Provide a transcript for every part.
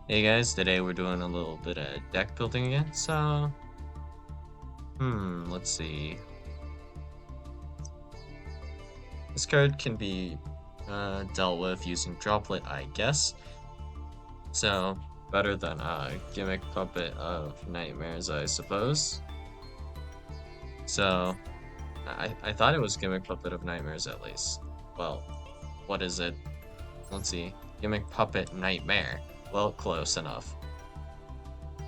Hey guys, today we're doing a little bit of deck building again. Let's see. This card can be dealt with using Droplet, I guess. So, better than Gimmick Puppet of Nightmares, I suppose. So, I thought it was Gimmick Puppet of Nightmares at least. Well, what is it? Let's see. Gimmick Puppet Nightmare. Well, close enough.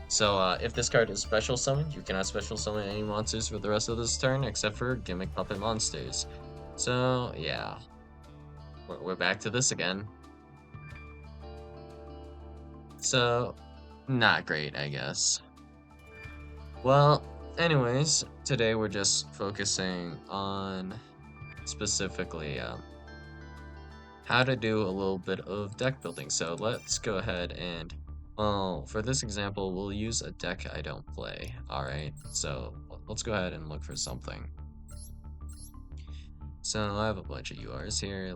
So, if this card is special summoned, you cannot special summon any monsters for the rest of this turn except for Gimmick Puppet monsters. So, yeah, we're back to this again. So, not great, I guess. Well, anyways, today we're just focusing on specifically how to do a little bit of deck building. So, let's go ahead and well, for this example, we'll use a deck I don't play. Alright, so let's go ahead and look for something. So I have a bunch of URs here.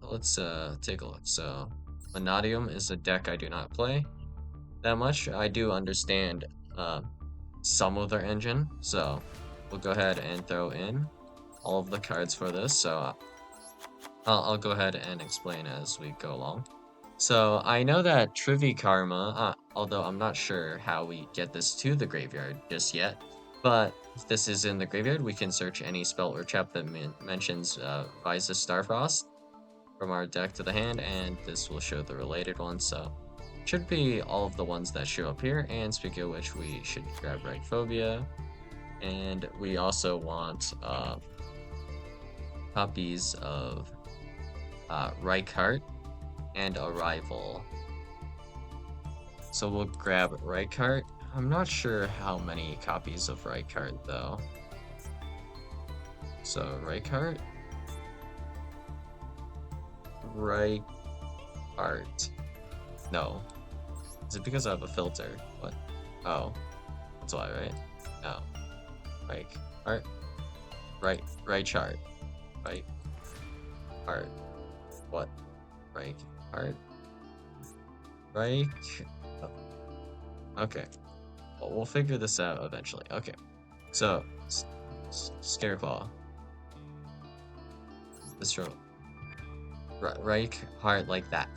Let's take a look. So Mannadium is a deck I do not play that much. I do understand uh, some of their engine, so we'll go ahead and throw in all of the cards for this. So I'll go ahead and explain as we go along. So I know that Karma, although I'm not sure how we get this to the graveyard just yet, but if this is in the graveyard, we can search any spell or trap that mentions Visa Starfrost from our deck to the hand, and this will show the related ones. So should be all of the ones that show up here. And speaking of which, we should grab Right Phobia, and we also want copies of Reichardt and Arrival. So we'll grab Reichardt. I'm not sure how many copies of Reichardt though. So Reichardt? Reichardt. No. Is it because I have a filter? What? Oh. That's why, right? No. Reichardt. Reichardt. Reichardt. What? Reichardt? Reich. Oh, okay. Well, we'll figure this out eventually. Okay. So, Scareclaw. This row. Reichardt like that.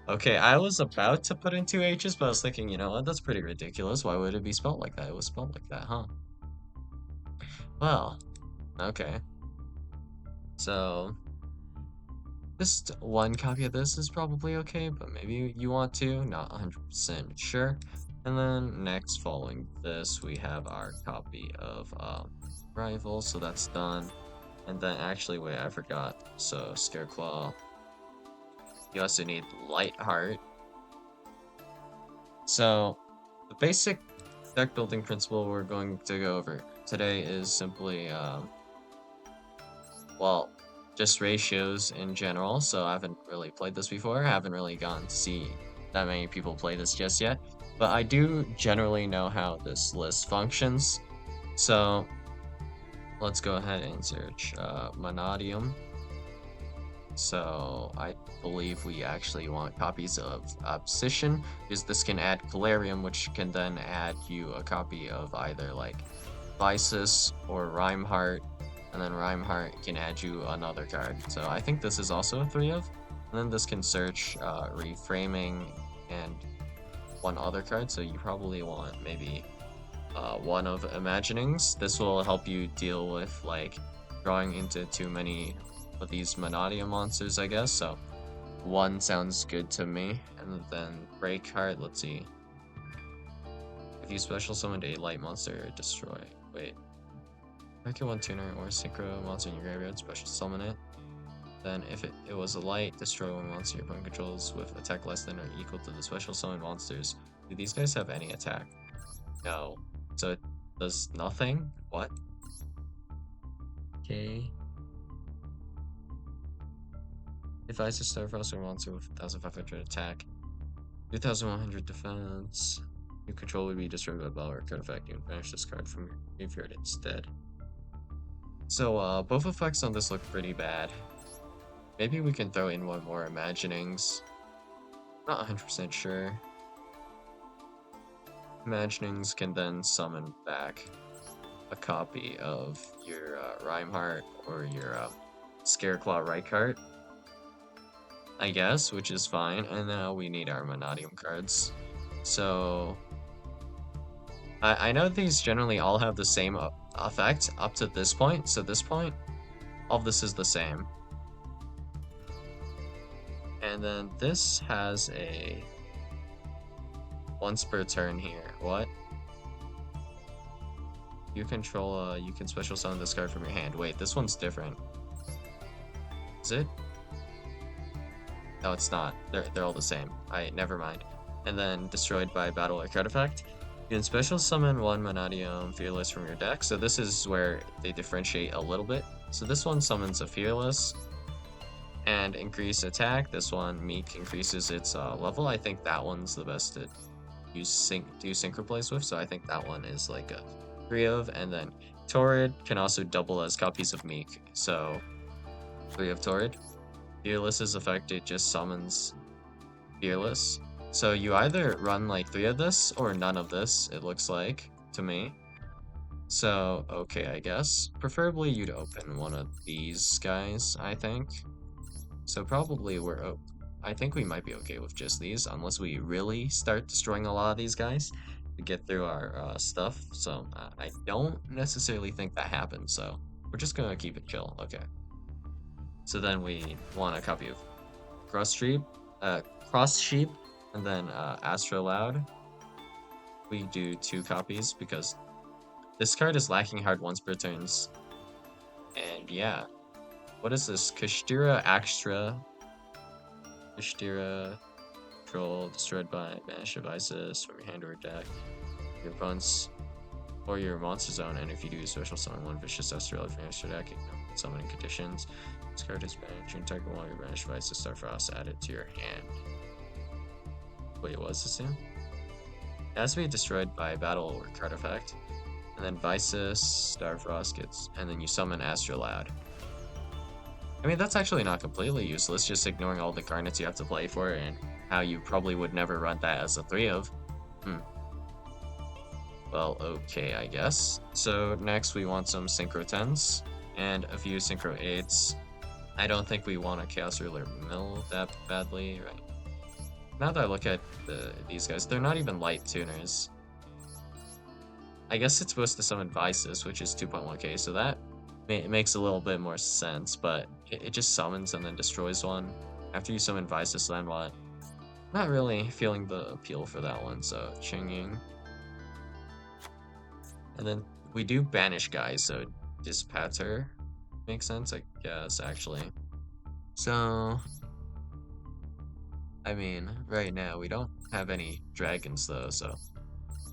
Okay, I was about to put in two H's, but I was thinking, you know what, that's pretty ridiculous. Why would it be spelled like that? It was spelled like that, huh? Well, okay. So, just one copy of this is probably okay, but maybe you want to, not 100% sure. And then next, following this, we have our copy of Rival, so that's done. And then actually, wait, I forgot. So, Scareclaw. You also need Lightheart. So, the basic deck building principle we're going to go over today is simply, well, just ratios in general. So, I haven't really played this before. I haven't really gotten to see that many people play this just yet. But I do generally know how this list functions. So, let's go ahead and search Mannadium. So I believe we actually want copies of Obsession, because this can add Calarium, which can then add you a copy of either like Lysis or Rhymeheart, and then Rhymeheart can add you another card. So I think this is also a 3 of. And then this can search Reframing and one other card, so you probably want maybe one of Imaginings. This will help you deal with like drawing into too many of these Mannadium monsters, I guess. So one sounds good to me. And then break heart. Let's see. If you special summoned a light monster, destroy. Wait. Target one tuner or synchro monster in your graveyard, special summon it. Then if it was a light, destroy one monster your opponent controls with attack less than or equal to the special summon monsters. Do these guys have any attack? No. So it does nothing? What? Okay. If I just start a monster with 1500 attack, 2100 defense, your control would be destroyed by a battle or card effect. You can banish this card from your graveyard instead. So both effects on this look pretty bad. Maybe we can throw in one more Imaginings. Not 100% sure. Imaginings can then summon back a copy of your Rhymeheart or your Scareclaw Rykart, I guess, which is fine. And now we need our Mannadium cards. So I know these generally all have the same effect up to this point. So this point, all of this is the same. And then this has a once per turn here. What? You control, you can special summon this card from your hand. Wait, this one's different. Is it? No, it's not. They're all the same. Never mind. And then destroyed by battle or card effect. You can special summon one Mannadium Fearless from your deck. So this is where they differentiate a little bit. So this one summons a Fearless and increase attack. This one Meek increases its level. I think that one's the best to do synchro plays with. So I think that one is like a 3 of. And then Torrid can also double as copies of Meek. So 3 of Torrid. Fearless's effect, it just summons Fearless. So you either run like 3 of this or none of this, it looks like, to me. So, okay, I guess. Preferably you'd open one of these guys, I think. So probably I think we might be okay with just these, unless we really start destroying a lot of these guys to get through our stuff. So I don't necessarily think that happens, so we're just gonna keep it chill. Okay. So then we want a copy of Cross Sheep, and then Astro Loud. We do 2 copies because this card is lacking hard once per turns. And yeah, what is this? Kashtira Extra. Kashtira Troll destroyed by Banish Devices from your hand or deck. Your opponent's or your monster zone, and if you do special summon one vicious Astral from your extra deck, ignore summoning conditions. This card is banished. Your entire while your Banish Devices Starfrost added to your hand. Wait, what is this in? It has to be destroyed by battle or card effect. And then Visus, Starfrost gets, and then you summon Astrolaud. I mean, that's actually not completely useless, just ignoring all the Garnets you have to play for and how you probably would never run that as a 3 of. Well, okay, I guess. So next we want some Synchro 10s and a few Synchro 8s. I don't think we want a Chaos Ruler mill that badly, right? Now that I look at these guys, they're not even light tuners. I guess it's supposed to summon Visus, which is 2.1k, so that makes a little bit more sense, but it just summons and then destroys one. After you summon Visus, then what? Not really feeling the appeal for that one, so Chingying. And then we do banish guys, so Dispatter makes sense, I guess, actually. So, I mean, right now we don't have any dragons though, so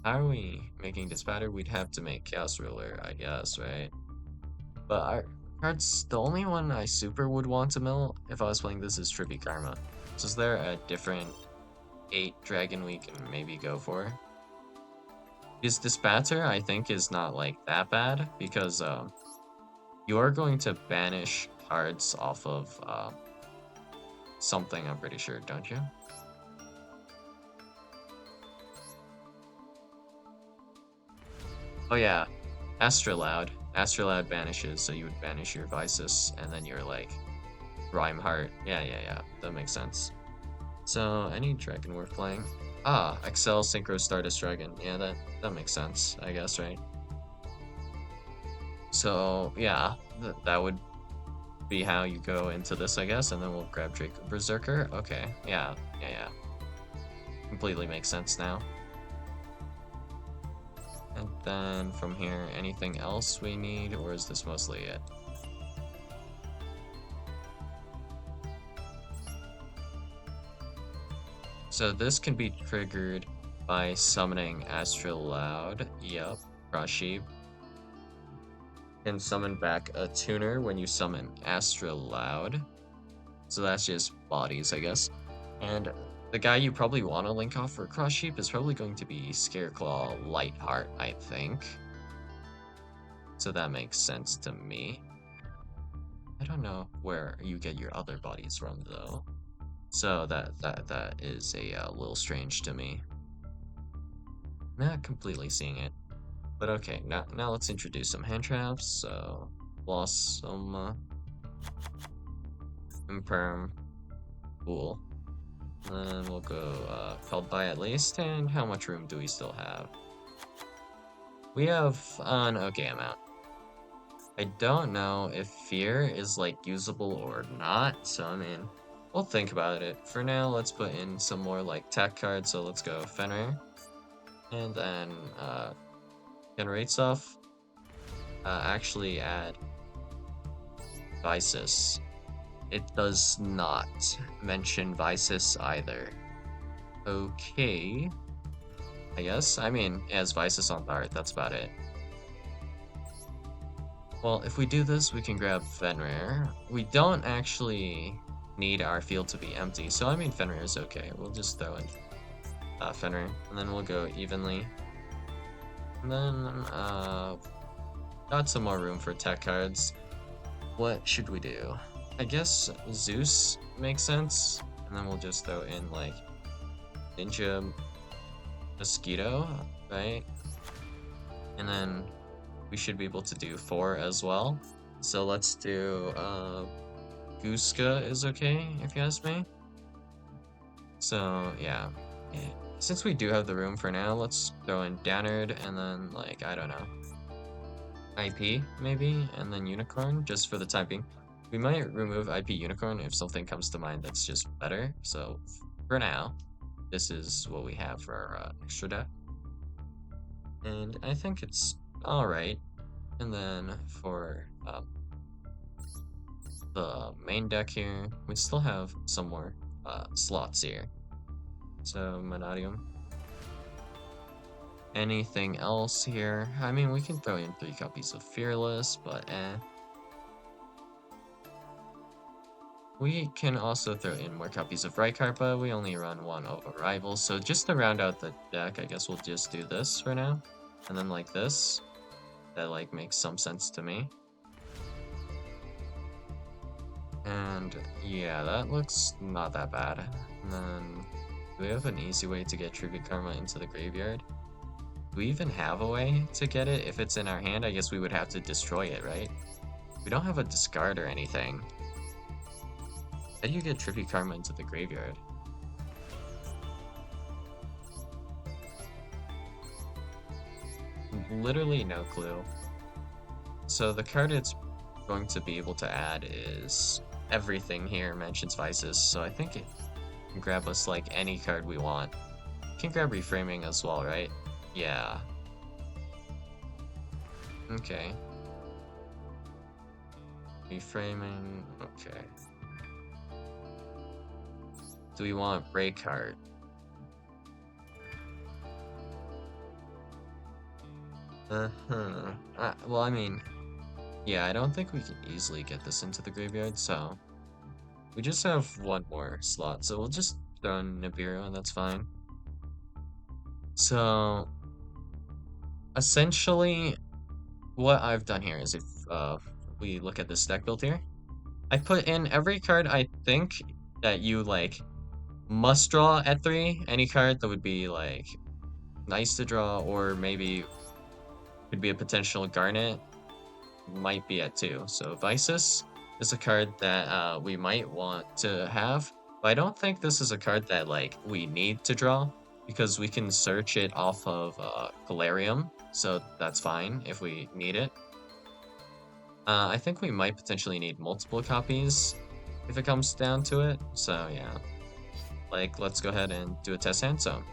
how are we making Dispatter? We'd have to make Chaos Ruler, I guess, right? But our cards, the only one I super would want to mill if I was playing this is Trippy Karma. So is there a different 8 dragon we can maybe go for? Because Dispatter, I think, is not like that bad because you are going to banish cards off of something, I'm pretty sure, don't you? Oh yeah, Astrolaud. Astrolaud banishes, so you would banish your Visus and then your like Rhymeheart. Yeah, that makes sense. So any dragon worth playing? Ah, Excel Synchro Stardust Dragon. Yeah, that makes sense, I guess, right? So yeah, that would be how you go into this, I guess, and then we'll grab Draco Berserker. Okay, yeah. Completely makes sense now. And then from here, anything else we need, or is this mostly it? So this can be triggered by summoning Astrolaud. Yup, Cross Sheep. Can summon back a tuner when you summon Astrolaud. So that's just bodies, I guess. And the guy you probably want to link off for Cross Sheep is probably going to be Scareclaw Lightheart, I think. So that makes sense to me. I don't know where you get your other bodies from, though. So that is a little strange to me. Not completely seeing it. But okay, now let's introduce some hand traps. So, Blossom, Imperm, Cool. Then we'll go called by at least, and how much room do we still have? We have an okay amount. I don't know if Fear is like usable or not, so I mean, we'll think about it. For now, let's put in some more like tech cards, so let's go Fenrir, and then generate stuff. Actually add Visus. It does not mention Visus either. Okay, I guess. I mean, it has Visus on Dart, that's about it. Well, if we do this, we can grab Fenrir. We don't actually need our field to be empty, so I mean Fenrir is okay. We'll just throw in Fenrir, and then we'll go evenly. And then, got some more room for tech cards. What should we do? I guess Zeus makes sense, and then we'll just throw in, like, Ninja Mosquito, right? And then we should be able to do 4 as well. So let's do, Guska is okay, if you ask me. So, yeah. Since we do have the room for now, let's throw in Downard and then, like, I don't know, IP, maybe, and then Unicorn, just for the time being. We might remove IP Unicorn if something comes to mind that's just better. So, for now, this is what we have for our extra deck. And I think it's alright. And then for the main deck here, we still have some more slots here. So, Mannadium. Anything else here? I mean, we can throw in 3 copies of Fearless, but eh. We can also throw in more copies of Rykart, but we only run 1 of a rival, so just to round out the deck, I guess we'll just do this for now. And then like this. That like makes some sense to me. And yeah, that looks not that bad. And then, do we have an easy way to get Tribute Karma into the graveyard? Do we even have a way to get it? If it's in our hand, I guess we would have to destroy it, right? We don't have a discard or anything. How do you get Tribute Karma into the graveyard? Literally no clue. So the card it's going to be able to add is everything here mentions Vices, so I think it can grab us like any card we want. It can grab Reframing as well, right? Yeah. Okay. Reframing, okay. Do we want Break Heart? Well, I mean, yeah, I don't think we can easily get this into the graveyard, so we just have 1 more slot, so we'll just throw in Nibiru, and that's fine. So, essentially, what I've done here is if we look at this deck build here, I put in every card I think that you, like, must draw at 3, any card that would be, like, nice to draw, or maybe could be a potential Garnet, might be at 2. So Visus is a card that we might want to have, but I don't think this is a card that like we need to draw because we can search it off of Galarium, so that's fine if we need it. I think we might potentially need multiple copies if it comes down to it, so yeah. Like, let's go ahead and do a test hand, so.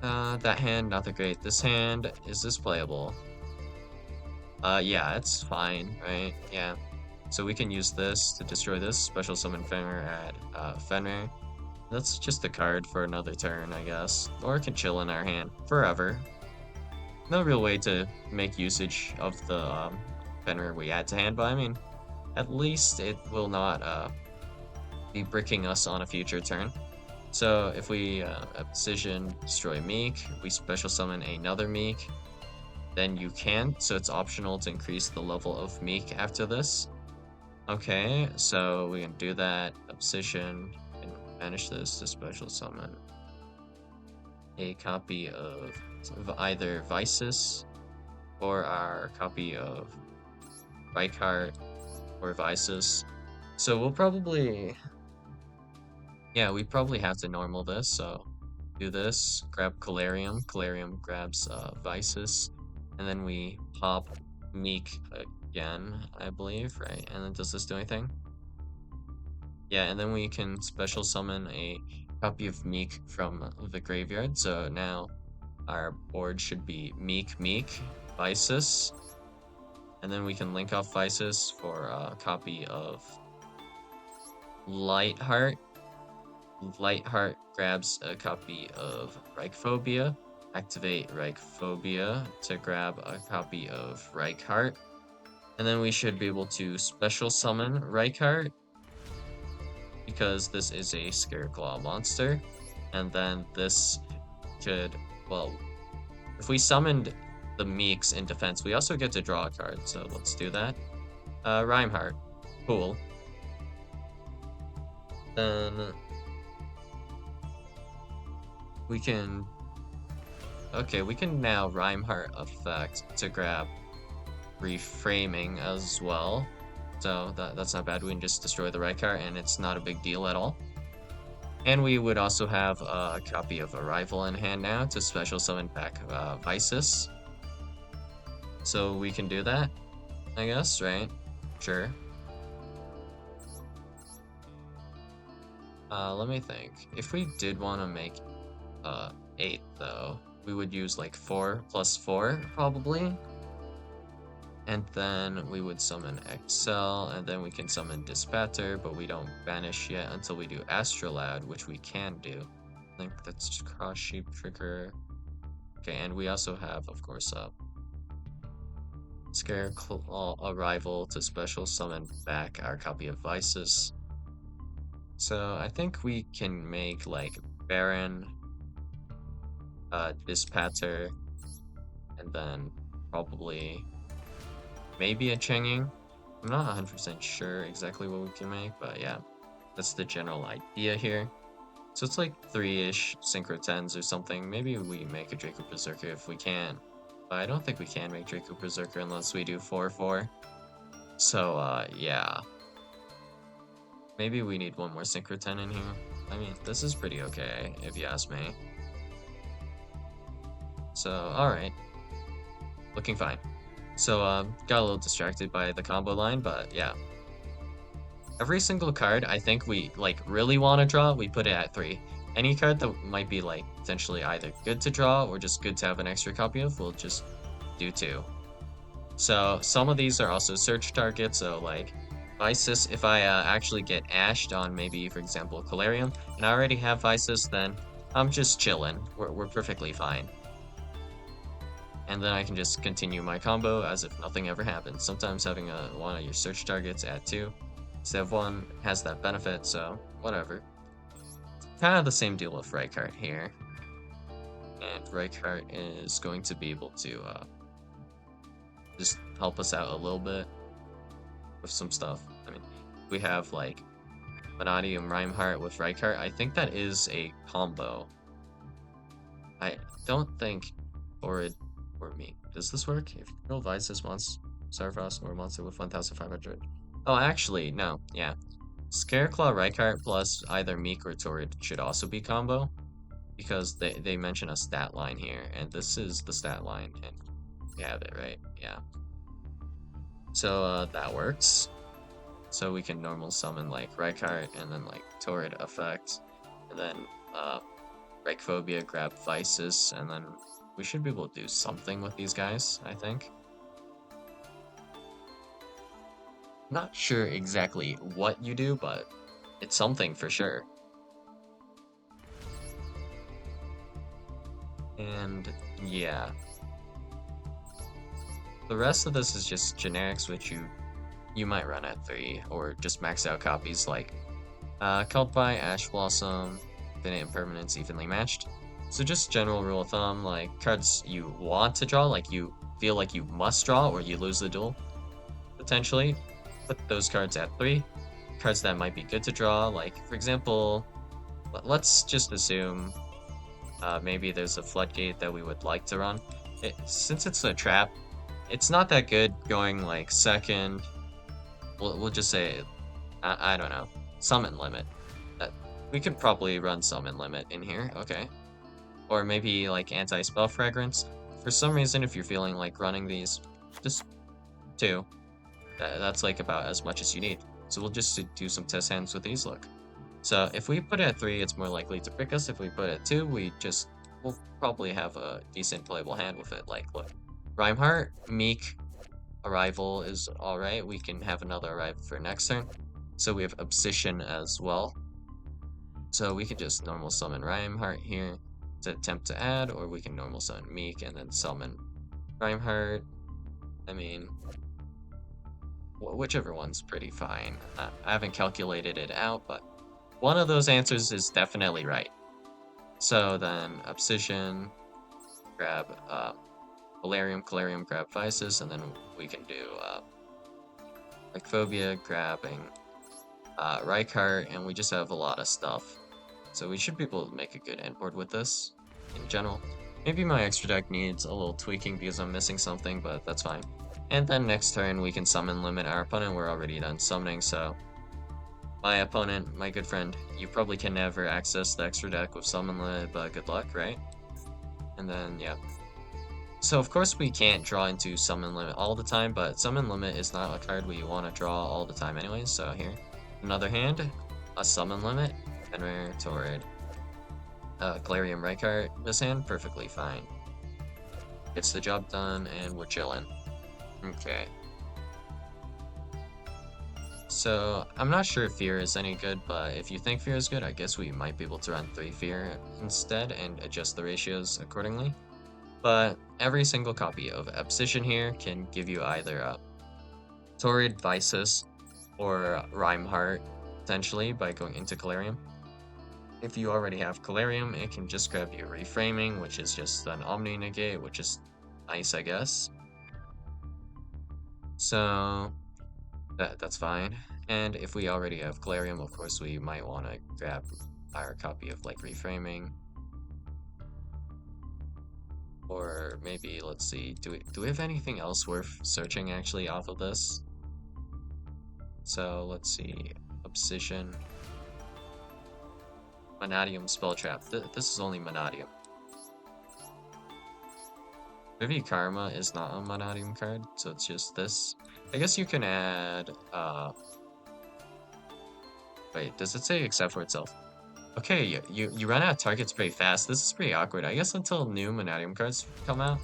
That hand, not that great. This hand, is this playable? Yeah, it's fine, right? Yeah. So we can use this to destroy this, special summon Fenrir at Fenrir. That's just a card for another turn, I guess. Or it can chill in our hand forever. No real way to make usage of the Fenrir we add to hand, but I mean, at least it will not be bricking us on a future turn. So if we Obsidian, destroy Meek, we special summon another Meek, then you can, so it's optional to increase the level of Meek after this. Okay, so we can do that. Obsidian, and banish this to special summon. a copy of either Vices or our copy of Reichardt or Vices. So we'll probably, yeah, we probably have to normal this. So do this, grab Calarium. Calarium grabs Vices, and then we pop Meek again, I believe, right? And then does this do anything? Yeah, and then we can special summon a copy of Meek from the graveyard. So now our board should be Meek, Vices, and then we can link off Vices for a copy of Lightheart. Lightheart grabs a copy of Reichphobia. Activate Reichphobia to grab a copy of Reichardt. And then we should be able to special summon Reichardt because this is a Scareclaw monster. And then this should, well, if we summoned the Meeks in defense, we also get to draw a card. So let's do that. Rhymeheart. Cool. Then we can, okay, we can now Rhymeheart effect to grab reframing as well. So that's not bad. We can just destroy the Reichardt and it's not a big deal at all. And we would also have a copy of Arrival in hand now to special summon back Vices. So we can do that, I guess, right? Sure. Let me think. If we did want to make 8 though, we would use like 4+4 probably. And then we would summon Excel, and then we can summon Dispatcher, but we don't banish yet until we do Astrolabe, which we can do. I think that's just Cross Sheep Trigger. Okay, and we also have, of course, Scareclaw Arrival to special summon back our copy of Vices. So I think we can make like Baron, Dispatcher, and then probably maybe a Chengying. I'm not 100% sure exactly what we can make, but yeah, that's the general idea here. So it's like 3-ish Synchro 10s or something. Maybe we make a Draco Berserker if we can. But I don't think we can make Draco Berserker unless we do 4-4. So, yeah. Maybe we need one more Synchro 10 in here. I mean, this is pretty okay, if you ask me. So, alright. Looking fine. So, got a little distracted by the combo line, but yeah. Every single card I think we, like, really want to draw, we put it at 3. Any card that might be, like, potentially either good to draw or just good to have an extra copy of, we'll just do 2. So, some of these are also search targets, so, like, Vices, if I actually get ashed on maybe, for example, Calarium, and I already have Vices, then I'm just chilling. We're perfectly fine. And then I can just continue my combo as if nothing ever happened. Sometimes having one of your search targets at 2 instead of 1 has that benefit, so whatever. Kind of the same deal with Reichardt here. And Reichardt is going to be able to just help us out a little bit with some stuff. I mean, we have like Mannadium Rhymeheart with Reichardt. I think that is a combo. I don't think Horrid or me. Does this work? If you control Vices once, Starfrost or a monster with 1500. Oh, actually, no. Yeah. Scareclaw Reichardt plus either Meek or Torrid should also be combo. Because they mention a stat line here, and this is the stat line, and we have it, right? Yeah. So, that works. So we can normal summon, like, Reichardt, and then, like, Torrid effect, and then, Reichphobia, grab Vices, and then we should be able to do something with these guys, I think. Not sure exactly what you do, but it's something for sure. And, yeah. The rest of this is just generics, which you might run at 3, or just max out copies like Cult by Ash Blossom, Infinite Impermanence evenly matched. So just general rule of thumb, like cards you want to draw, like you feel like you must draw or you lose the duel, potentially, put those cards at 3. Cards that might be good to draw, like for example, let's just assume maybe there's a floodgate that we would like to run. Since it's a trap, it's not that good going like second. We'll just say, I don't know, summon limit. Uh, we could probably run summon limit in here, okay. Or maybe like anti-spell fragrance. For some reason, if you're feeling like running these, just 2. That's like about as much as you need. So we'll just do some test hands with these, look. So if we put it at 3, it's more likely to pick us. If we put it at 2, we'll probably have a decent playable hand with it. Like, look, Rhymeheart, Meek, Arrival is alright. We can have another Arrival for next turn. So we have Obsession as well. So we could just normal summon Rhymeheart here to attempt to add, or we can normal summon Meek and then summon Rhymeheart. I mean, whichever one's pretty fine. I haven't calculated it out, but one of those answers is definitely right. So then Obsession, grab Calarium, grab Vices, and then we can do like Phobia, grabbing Rykart, and we just have a lot of stuff. So we should be able to make a good end board with this in general. Maybe my extra deck needs a little tweaking because I'm missing something, but that's fine. And then next turn we can summon limit our opponent. We're already done summoning, so my opponent, my good friend, you probably can never access the extra deck with summon limit, but good luck, right? And then, yeah. So of course we can't draw into summon limit all the time, but summon limit is not a card we want to draw all the time anyways, so here. Another hand, a summon limit, Fenrir, Torrid, Galarium Rykart. This hand, perfectly fine. Gets the job done, and we're chilling. Okay. So, I'm not sure if Fear is any good, but if you think Fear is good, I guess we might be able to run 3 Fear instead and adjust the ratios accordingly. But every single copy of Obsession here can give you either a Torrid, Vices, or Rhymeheart, potentially, by going into Calarium. If you already have Calarium, it can just grab you Reframing, which is just an Omni Negate, which is nice, I guess. So, that's fine. And if we already have Calarium, of course, we might want to grab our copy of, like, Reframing. Or maybe, let's see, do we have anything else worth searching, actually, off of this? So, let's see, Obsession. Mannadium Spell Trap. This is only Mannadium. Maybe Karma is not a Mannadium card, so it's just this. I guess you can add, wait, does it say except for itself? Okay, you run out of targets pretty fast. This is pretty awkward. I guess until new Mannadium cards come out.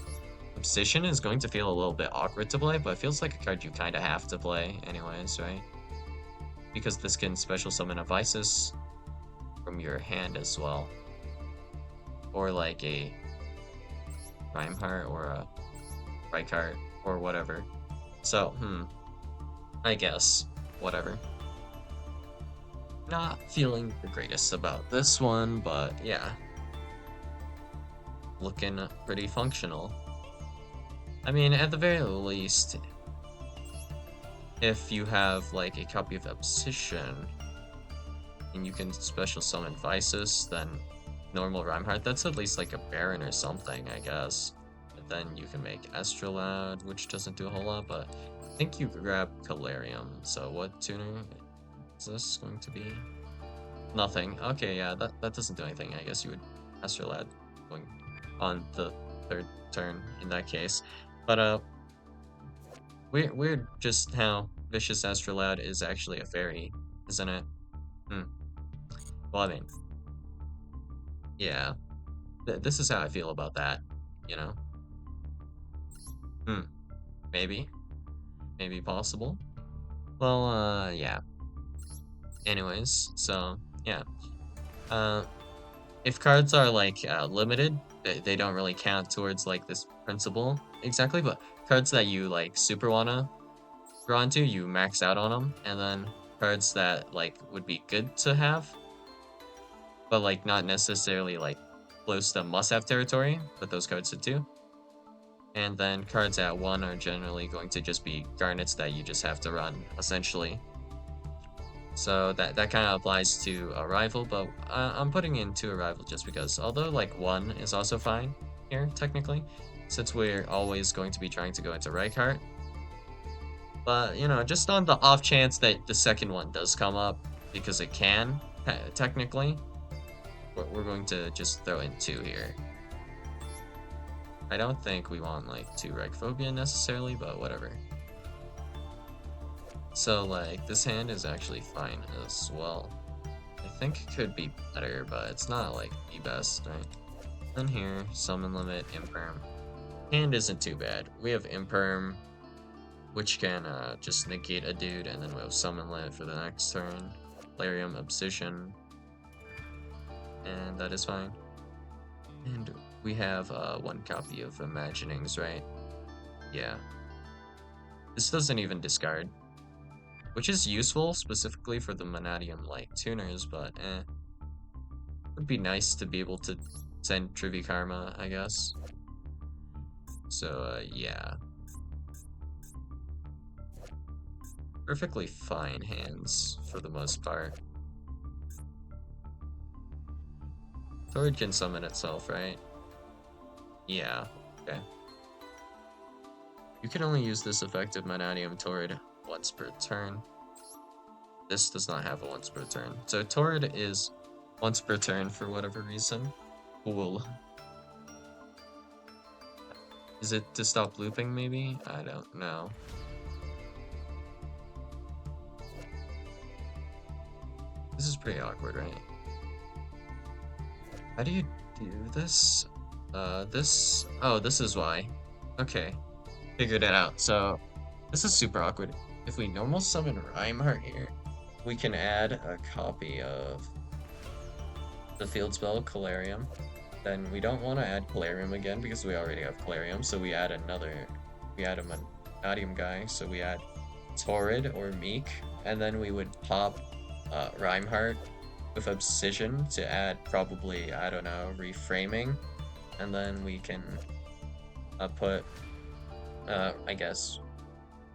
Obsession is going to feel a little bit awkward to play, but it feels like a card you kind of have to play anyways, right? Because this can special summon a Vices from your hand as well. Or like a Rhymeheart or a Rykart or whatever. So, I guess, whatever. Not feeling the greatest about this one, but yeah. Looking pretty functional. I mean, at the very least, if you have like a copy of Obsession and you can special summon Vices, then normal Rhymeheart, that's at least like a Baron or something, I guess. But then you can make Astrolabe, which doesn't do a whole lot, but I think you grab Calarium. So what tuner is this going to be? Nothing. Okay, yeah, that doesn't do anything. I guess you would Astrolabe going on the 3rd turn in that case. But weird just how Vicious Astrolabe is actually a fairy, isn't it? Well, I mean, yeah. This is how I feel about that, you know? Maybe. Maybe possible. Well, yeah. Anyways, so, yeah. If cards are, like, limited, they don't really count towards, like, this principle exactly, but cards that you, like, super wanna draw into, you max out on them, and then cards that, like, would be good to have, but, like, not necessarily, like, close to must-have territory, but those cards did too. And then cards at 1 are generally going to just be garnets that you just have to run, essentially. So that kind of applies to Arrival, but I'm putting in 2 Arrival just because, although like 1 is also fine here, technically, since we're always going to be trying to go into Reichardt. But, you know, just on the off chance that the second one does come up, because it can, technically, we're going to just throw in 2 here. I don't think we want, like, 2 Reichphobia necessarily, but whatever. So, like, this hand is actually fine as well. I think it could be better, but it's not, like, the best, right? Then here, Summon Limit, Imperm. Hand isn't too bad. We have Imperm, which can just negate a dude, and then we have Summon Limit for the next turn. Larium, Obsession, and that is fine. And we have 1 copy of Imaginings, right? Yeah. This doesn't even discard, which is useful specifically for the Mannadium like tuners, but would be nice to be able to send Trivi Karma, I guess. So yeah. Perfectly fine hands for the most part. Torrid can summon itself, right? Yeah, okay. You can only use this effective Mannadium Torrid once per turn. This does not have a once per turn. So Torrid is once per turn for whatever reason. Cool. Is it to stop looping, maybe? I don't know. This is pretty awkward, right? How do you do this? Oh, this is why. Okay, figured it out. So, this is super awkward. If we normal summon Rhymeheart here, we can add a copy of the field spell Calarium. Then we don't want to add Calarium again because we already have Calarium, so we add a Mannadium guy, so we add Torrid or Meek, and then we would pop Rhymeheart with Obsession to add probably, I don't know, Reframing, and then we can put, I guess,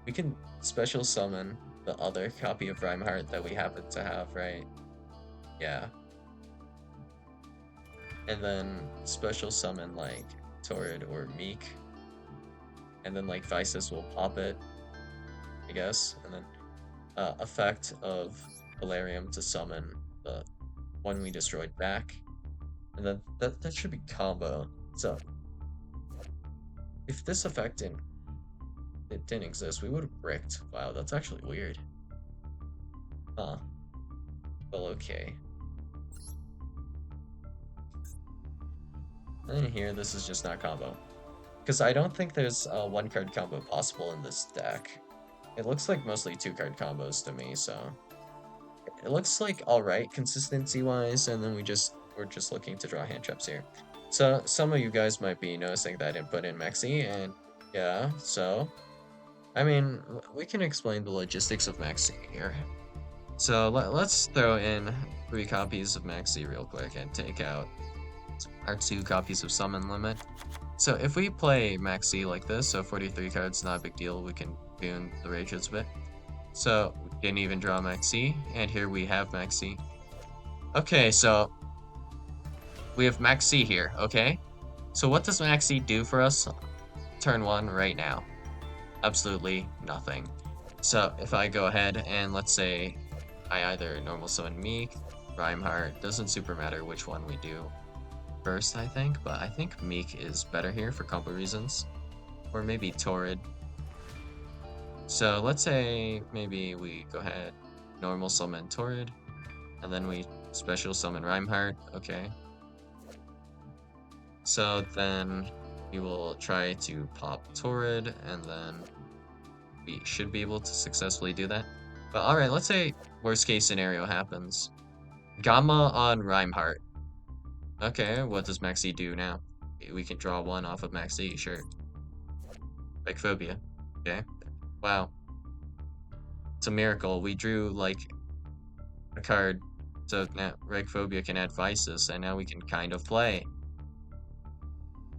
we can special summon the other copy of Rhymeheart that we happen to have, right? Yeah. And then special summon like Torrid or Meek, and then like Visus will pop it, I guess, and then effect of Valerium to summon the one we destroyed back, and then that should be combo. So if this effect didn't exist, we would have bricked. Wow, that's actually weird. Huh. Well, okay. And then here, this is just not combo. Because I don't think there's a 1-card combo possible in this deck. It looks like mostly 2-card combos to me, so... It looks like alright consistency-wise, and then we're just looking to draw hand traps here. So, some of you guys might be noticing that I didn't put in Maxi, and yeah, so... I mean, we can explain the logistics of Maxi here. So, let's throw in 3 copies of Maxi real quick and take out our 2 copies of Summon Limit. So if we play Maxi like this, so 43 cards, not a big deal, we can boon the Rages a bit. So we didn't even draw Maxi, and here we have Maxi. Okay, so we have Maxi here, okay? So what does Maxi do for us turn 1 right now? Absolutely nothing. So if I go ahead and let's say I either normal summon Meek, Rhymeheart, doesn't super matter which one we do first, I think, but I think Meek is better here for combo reasons. Or maybe Torrid. So let's say maybe we go ahead, normal summon Torrid, and then we special summon Rhymeheart, okay. So then we will try to pop Torrid, and then we should be able to successfully do that. But alright, let's say worst case scenario happens. Gamma on Rhymeheart. Okay, what does Maxi do now? We can draw 1 off of Maxi, sure. Phobia. Okay. Wow. It's a miracle. We drew, like, a card. So now Phobia can add Visus, and now we can kind of play.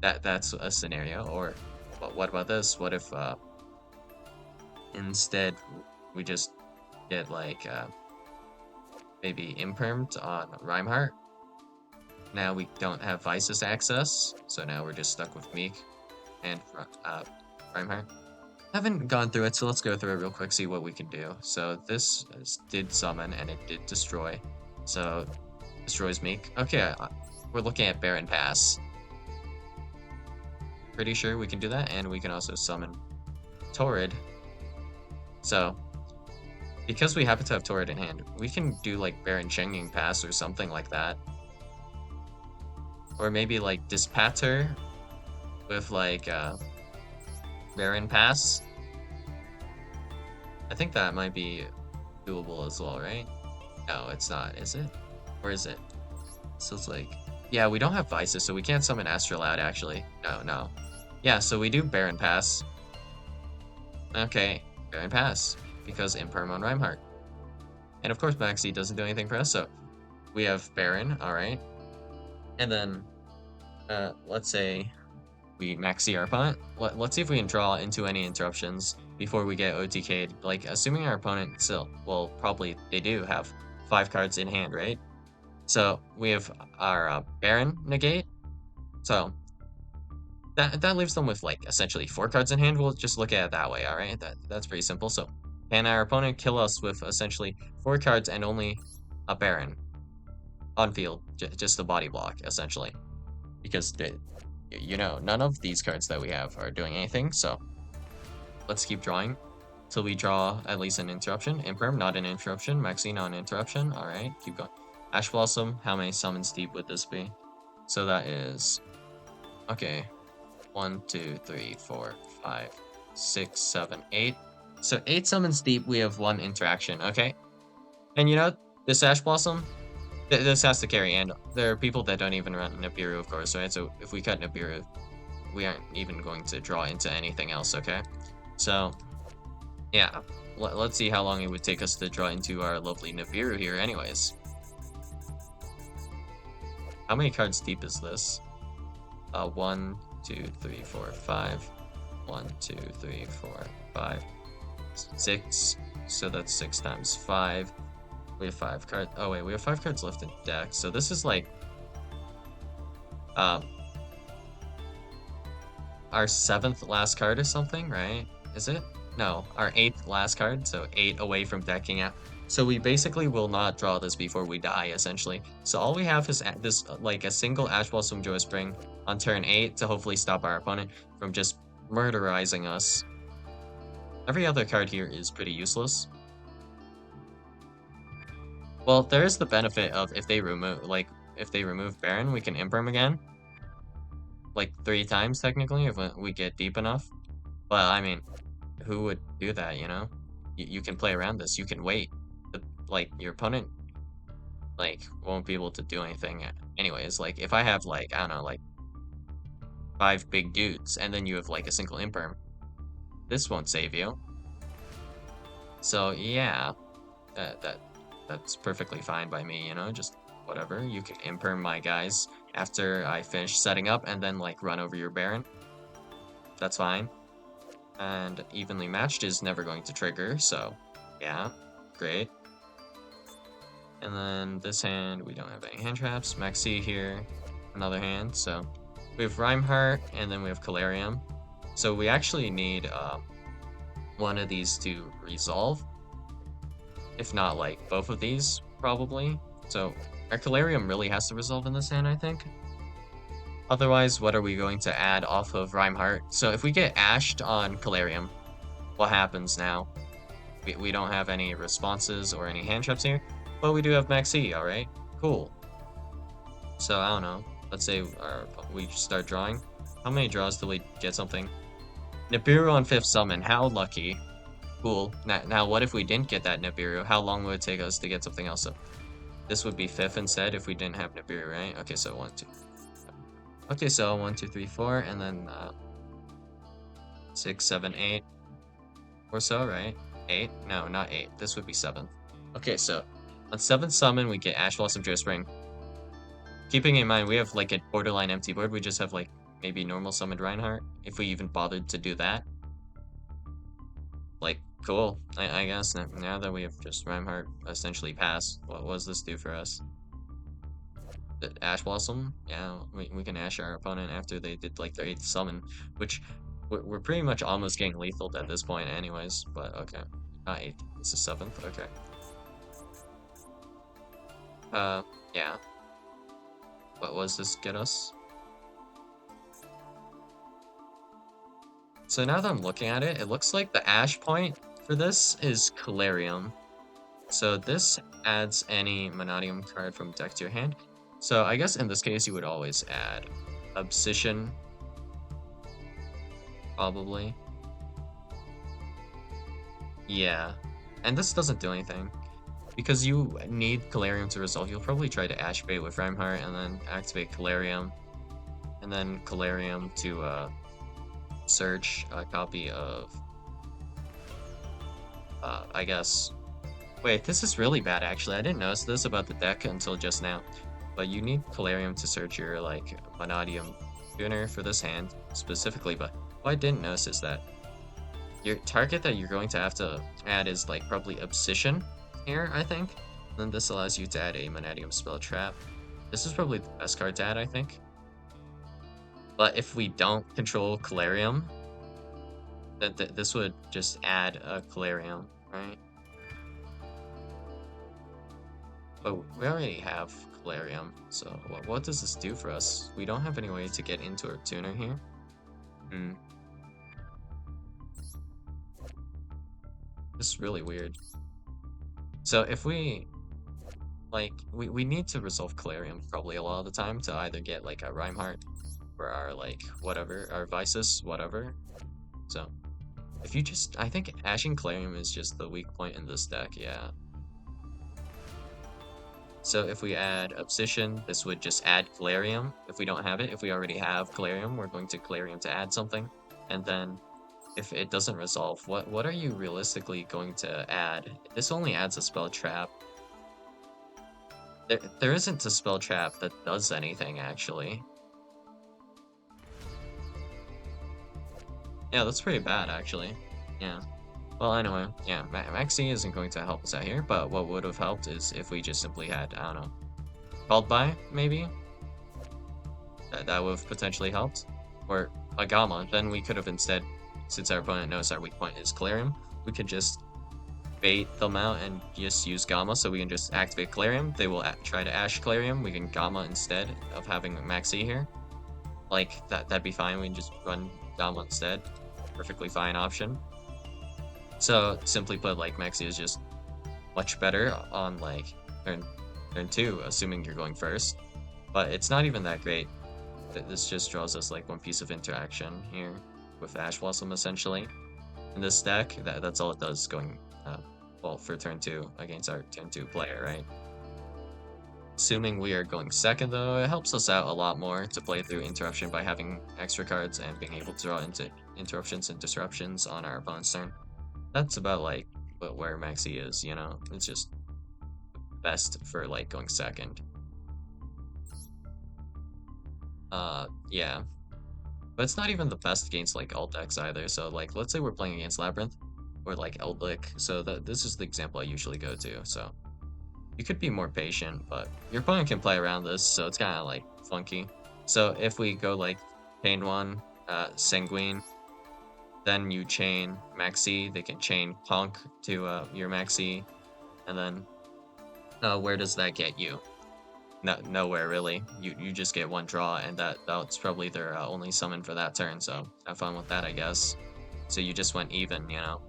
That's a scenario. Or, what about this? What if, instead, we just get, like, maybe impermed on Reinhardt. Now we don't have Vices access, so now we're just stuck with Meek and Reinhardt. Haven't gone through it, so let's go through it real quick, see what we can do. So this did summon and it did destroy. So destroys Meek. Okay, we're looking at Baron Pass. Pretty sure we can do that, and we can also summon Torrid. So because we happen to have Torrid in hand, we can do like Baron Chenging Pass or something like that. Or maybe like Dispater with like Baron Pass. I think that might be doable as well, right? No, it's not, is it? Or is it? So it's like, yeah, we don't have Vices, so we can't summon Astrolabe actually. No. Yeah, so we do Baron Pass. Okay, Baron Pass, because Imperm on Reinhardt. And of course Maxi doesn't do anything for us, so we have Baron, alright. And then, let's say we Maxi our opponent. Let's see if we can draw into any interruptions before we get OTK'd. Like, assuming our opponent still, well, probably they do have 5 cards in hand, right? So we have our Baron negate. So that leaves them with like essentially 4 cards in hand. We'll just look at it that way, all right? That's pretty simple. So can our opponent kill us with essentially 4 cards and only a Baron on field, just a body block essentially, because you know none of these cards that we have are doing anything. So let's keep drawing till we draw at least an interruption. Imperm, not an interruption. Maxi, not an interruption. All right, keep going. Ash Blossom, how many summons deep would this be? So that is, okay, 1, 2, 3, 4, 5, 6, 7, 8. So 8 summons deep, we have 1 interaction, okay? And you know, this Ash Blossom, this has to carry, and there are people that don't even run Nibiru, of course, right? So if we cut Nibiru, we aren't even going to draw into anything else, okay? So, yeah, let's see how long it would take us to draw into our lovely Nibiru here anyways. How many cards deep is this? 1, 2, 3, 4, 5. 1, 2, 3, 4, 5, 6. So that's 6 times 5. We have 5 cards. Oh wait, we have 5 cards left in deck. So this is like our 7th last card or something, right? Is it? No, our 8th last card. So 8 away from decking out. So we basically will not draw this before we die, essentially. So all we have is this, like, a single Ash Blossom Joy Spring on turn 8 to hopefully stop our opponent from just murderizing us. Every other card here is pretty useless. Well, there is the benefit of if they remove Baron, we can Imperm again. Like 3 times, technically, if we get deep enough. But, I mean, who would do that, you know? You can play around this. You can wait. Like, your opponent, like, won't be able to do anything anyways. Like, if I have, like, I don't know, like 5 big dudes, and then you have, like, a single Imperm, this won't save you. So, yeah, that's perfectly fine by me, you know? Just whatever. You can Imperm my guys after I finish setting up, and then, like, run over your Baron. That's fine. And evenly matched is never going to trigger, so yeah, great. And then this hand, we don't have any hand traps. Maxi here, another hand. So we have Reinhardt, and then we have Calarium. So we actually need one of these to resolve. If not, like, both of these, probably. So our Calarium really has to resolve in this hand, I think. Otherwise, what are we going to add off of Reinhardt? So if we get ashed on Calarium, what happens now? We don't have any responses or any hand traps here, but we do have Maxi, alright? Cool. So, I don't know. Let's say we start drawing. How many draws till we get something? Nibiru on 5th summon, how lucky. Cool. Now what if we didn't get that Nibiru? How long would it take us to get something else? So this would be 5th instead if we didn't have Nibiru, right? Okay, so 1, 2. Okay, so 1, 2, 3, 4, and then 6, 7, 8 or so, right? 8? No, not 8. This would be 7th. Okay, so on 7th summon, we get Ash Blossom Joy Spring. Keeping in mind, we have like a borderline empty board. We just have like maybe normal summoned Reinhardt, if we even bothered to do that. Like, Cool. I guess now that we have just Reinhardt essentially passed, what does this do for us? The Ash Blossom? Yeah, we can Ash our opponent after they did like their 8th summon, which we're pretty much almost getting lethal at this point anyways, but okay. Not 8th, it's the 7th, okay. Uh, yeah. What was this get us? So now that I'm looking at it, it looks like the Ash point for this is Calarium. So this adds any Mannadium card from deck to your hand. So I guess in this case you would always add Obsession, probably. Yeah. And this doesn't do anything. Because you need Calarium to resolve, you'll probably try to Ash bait with Reinhardt and then activate Calarium. And then Calarium to search a copy of, I guess. Wait, this is really bad actually. I didn't notice this about the deck until just now. But you need Calarium to search your, like, Mannadium tuner for this hand, specifically, but what I didn't notice is that your target that you're going to have to add is, like, probably Obsession here, I think. Then this allows you to add a Mannadium spell trap. This is probably the best card to add, I think. But if we don't control Calarium, then this would just add a Calarium, right? But we already have Calarium, so what does this do for us? We don't have any way to get into our tuner here. Hmm. This is really weird. So if we, like, we need to resolve Calarium probably a lot of the time to either get, like, a Reinhardt or our, like, whatever, our Visus, whatever. So if you just, I think Ashing Calarium is just the weak point in this deck, yeah. So if we add Obsession, this would just add Calarium. If we don't have it, if we already have Calarium, we're going to Calarium to add something. And then if it doesn't resolve, what are you realistically going to add? This only adds a spell trap. There isn't a spell trap that does anything, actually. Yeah, that's pretty bad, actually. Yeah. Well, anyway, yeah, Maxi isn't going to help us out here, but what would have helped is if we just simply had, I don't know, Called By, maybe? That would have potentially helped. Or a Gamma, then we could have instead, since our opponent knows our weak point is Calarium, we could just bait them out and just use Gamma, so we can just activate Calarium. They will try to Ash Calarium, we can Gamma instead of having Maxi here. Like, that'd be fine, we can just run Gamma instead. Perfectly fine option. So, simply put, like, Maxi is just much better on, like, turn 2, assuming you're going first. But it's not even that great. This just draws us, like, one piece of interaction here with Ash Blossom, essentially. In this deck, that's all it does going, well, for turn 2 against our turn 2 player, right? Assuming we are going second, though, it helps us out a lot more to play through Interruption by having extra cards and being able to draw into Interruptions and Disruptions on our opponent's turn. That's about, like, where Maxi is, you know? It's just best for, like, going second. Yeah. But it's not even the best against, like, alt decks either, so, like, let's say we're playing against Labyrinth, or, like, Eldlik, so this is the example I usually go to, so you could be more patient, but your opponent can play around this, so it's kind of, like, funky. So if we go, like, chain 1, Sanguine, then you chain Maxi, they can chain Punk to your Maxi, and then where does that get you? Nowhere really. You just get one draw, and that's probably their only summon for that turn, so have fun with that, I guess. So you just went even, you know?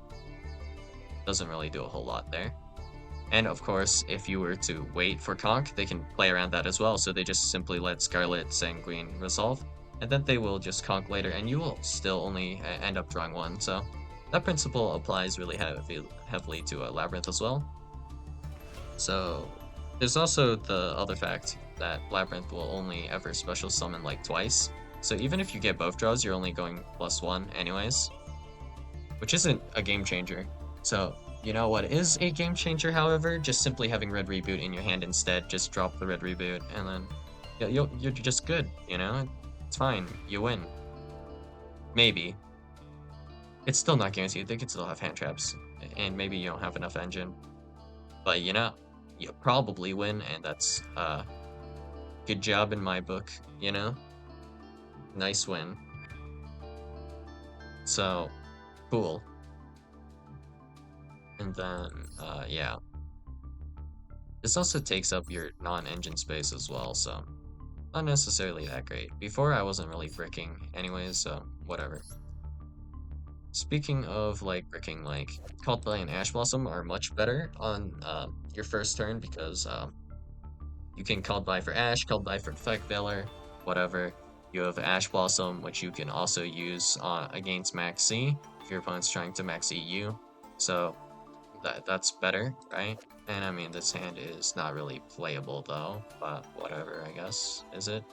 Doesn't really do a whole lot there. And of course, if you were to wait for Conk, they can play around that as well, so they just simply let Scarlet Sanguine resolve, and then they will just Conk later, and you will still only end up drawing one, so that principle applies really heavily to Labyrinth as well. So there's also the other fact that Labyrinth will only ever special summon like twice, so even if you get both draws, you're only going +1 anyways, which isn't a game changer. So you know what is a game changer, however? Just simply having Red Reboot in your hand instead. Just drop the Red Reboot, and then you're just good, you know? It's fine. You win. Maybe. It's still not guaranteed. They could still have hand traps. and maybe you don't have enough engine, but you know, you probably win, and that's good job in my book, you know? Nice win. So, cool. And then, yeah. This also takes up your non-engine space as well, so not necessarily that great. Before, I wasn't really bricking anyways, so whatever. Speaking of, like, bricking, like, Cult Bay and Ash Blossom are much better on your first turn because you can Cult Bay for Ash, Cult Bay for Effect Veiler, whatever. You have Ash Blossom, which you can also use against Max C if your opponent's trying to Max C you. So that's better, right? And I mean, this hand is not really playable though, but whatever, I guess. Is it?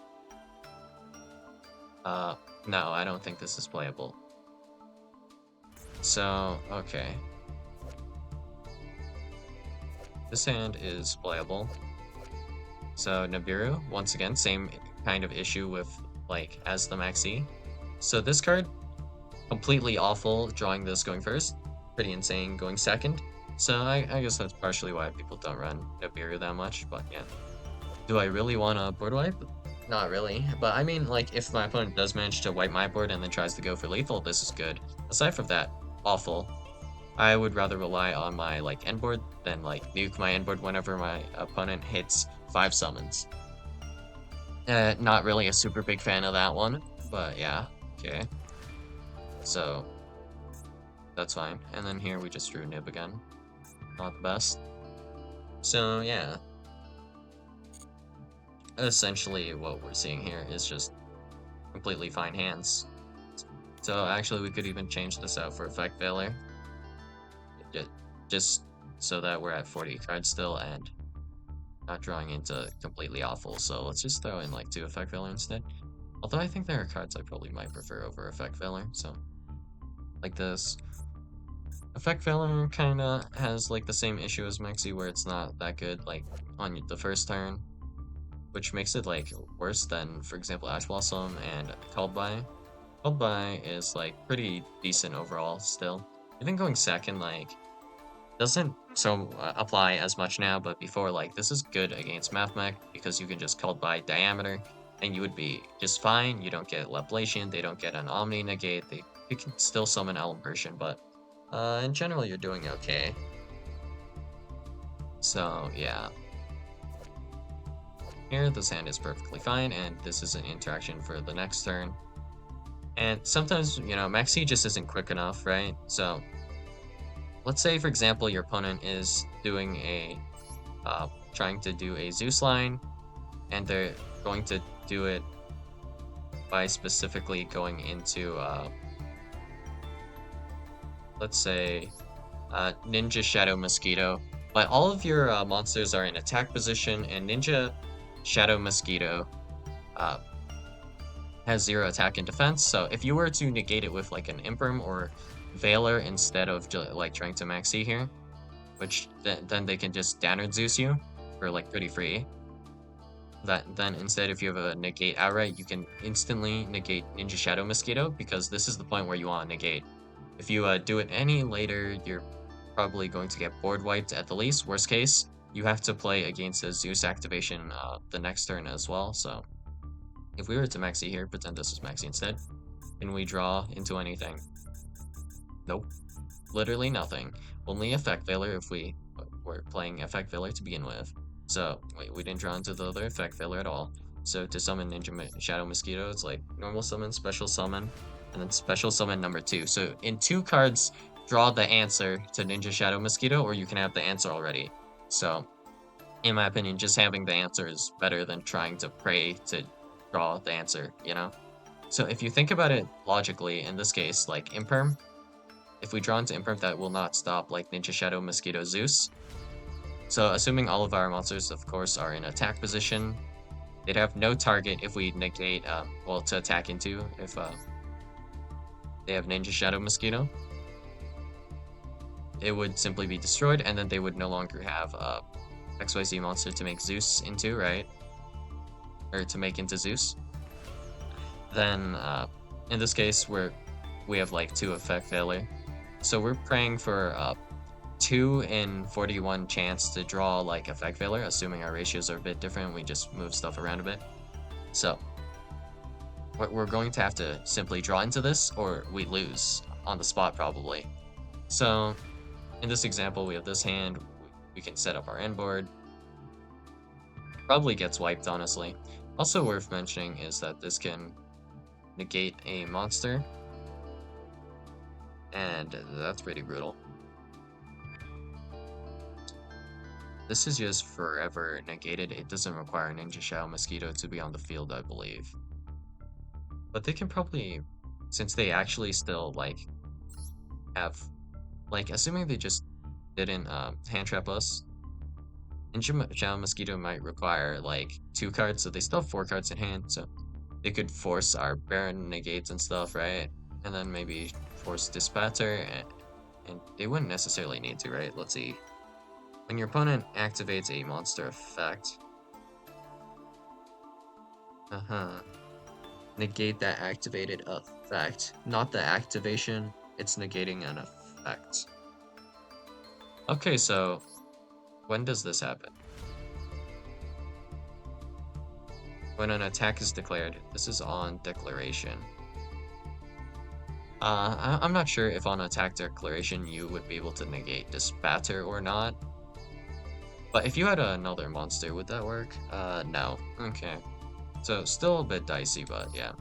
No, I don't think this is playable. So, okay. This hand is playable. So Nibiru, once again, same kind of issue with, like, as the Maxi. So this card, completely awful drawing this going first. Pretty insane going second. So I guess that's partially why people don't run Nibiru that much, but yeah. Do I really want a board wipe? Not really, but I mean, like, if my opponent does manage to wipe my board and then tries to go for lethal, this is good. Aside from that, awful. I would rather rely on my, like, end board than, like, nuke my end board whenever my opponent hits 5 summons. Not really a super big fan of that one, but yeah, okay. So, that's fine. And then here we just drew Nib again. Not the best. So, yeah. Essentially, what we're seeing here is just completely fine hands. So, actually, we could even change this out for Effect Veiler. Just so that we're at 40 cards still and not drawing into completely awful. So, let's just throw in, like, 2 Effect Veiler instead. Although I think there are cards I probably might prefer over Effect Veiler, so like this. Effect Veiler kinda has like the same issue as Maxi where it's not that good like on the first turn, which makes it like worse than, for example, Ash Blossom and Called By. Called By is like pretty decent overall still. Even going second like doesn't apply as much now, but before like this is good against Mathmech because you can just Called By Diameter and you would be just fine. You don't get Leplation, they don't get an Omni Negate, you can still summon Alimbertion, but in general, you're doing okay. So, yeah. Here, this hand is perfectly fine, and this is an interaction for the next turn. And sometimes, you know, Maxi just isn't quick enough, right? So, let's say, for example, your opponent is doing a, trying to do a Zeus line, and they're going to do it by specifically going into, let's say, Ninja Shadow Mosquito. But all of your monsters are in attack position, and Ninja Shadow Mosquito has 0 attack and defense. So if you were to negate it with like an Imperm or Veiler instead of like trying to Maxi here, which then they can just Downward Zeus you for like pretty free. Then instead, if you have a negate outright, you can instantly negate Ninja Shadow Mosquito because this is the point where you want to negate. If you do it any later, you're probably going to get board wiped at the least. Worst case, you have to play against a Zeus activation the next turn as well. So if we were to Maxi here, pretend this is Maxi instead, can we draw into anything? Nope. Literally nothing. Only Effect Veiler if we were playing Effect Veiler to begin with. So, wait, we didn't draw into the other Effect Veiler at all. So to summon Ninja Shadow Mosquito, it's like normal summon, special summon, and then special summon number 2. So in 2 cards, draw the answer to Ninja Shadow Mosquito, or you can have the answer already. So, in my opinion, just having the answer is better than trying to pray to draw the answer, you know? So if you think about it logically, in this case, like Imperm, if we draw into Imperm, that will not stop like Ninja Shadow Mosquito Zeus. So assuming all of our monsters, of course, are in attack position, they'd have no target if we negate, well, to attack into, if they have Ninja Shadow Mosquito. It would simply be destroyed, and then they would no longer have XYZ monster to make Zeus into, right? Or to make into Zeus. Then, in this case, we have like 2 Effect Veiler. So we're praying for 2 in 41 chance to draw like Effect Veiler, assuming our ratios are a bit different. We just move stuff around a bit. So we're going to have to simply draw into this, or we lose on the spot probably. So in this example, we have this hand. We can set up our end board. Probably gets wiped, honestly. Also worth mentioning is that this can negate a monster, and that's pretty brutal. This is just forever negated. It doesn't require Ninja Shao Mosquito to be on the field, I believe. But they can probably, since they actually still, like, have, like, assuming they just didn't hand trap us, Ninja Shao Mosquito might require, like, 2 cards, so they still have 4 cards in hand, so they could force our Baron negates and stuff, right? And then maybe force Dispatcher, and they wouldn't necessarily need to, right? Let's see. When your opponent activates a monster effect, negate that activated effect. Not the activation, it's negating an effect. Okay, so when does this happen? When an attack is declared. This is on declaration. I'm not sure if on attack declaration you would be able to negate Dispatcher or not. But if you had another monster, would that work? No. Okay. So still a bit dicey, but yeah.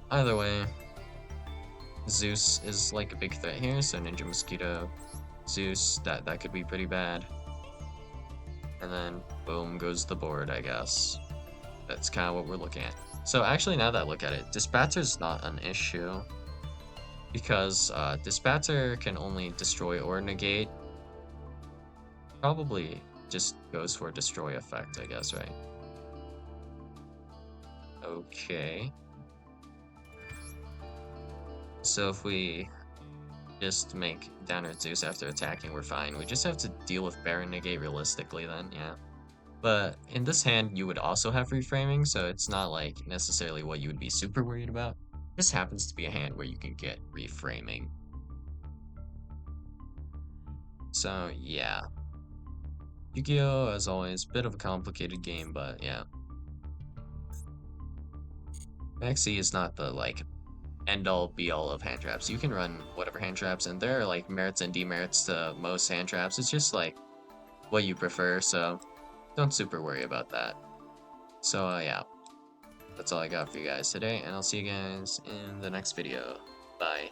Either way, Zeus is like a big threat here, so Ninja Mosquito, Zeus, that could be pretty bad. And then boom goes the board, I guess. That's kind of what we're looking at. So actually, now that I look at it, Dispatcher's not an issue because Dispatcher can only destroy or negate. Probably just goes for destroy effect, I guess, right? Okay. So if we just make Downward Zeus after attacking, we're fine. We just have to deal with Baron Negate realistically then, yeah. But in this hand, you would also have reframing, so it's not like necessarily what you would be super worried about. This happens to be a hand where you can get reframing. So yeah. Yu-Gi-Oh! As always, bit of a complicated game, but yeah. Maxi is not the like end-all be-all of hand traps. You can run whatever hand traps, and there are like merits and demerits to most hand traps. It's just like what you prefer, so don't super worry about that. So yeah, that's all I got for you guys today, and I'll see you guys in the next video. Bye.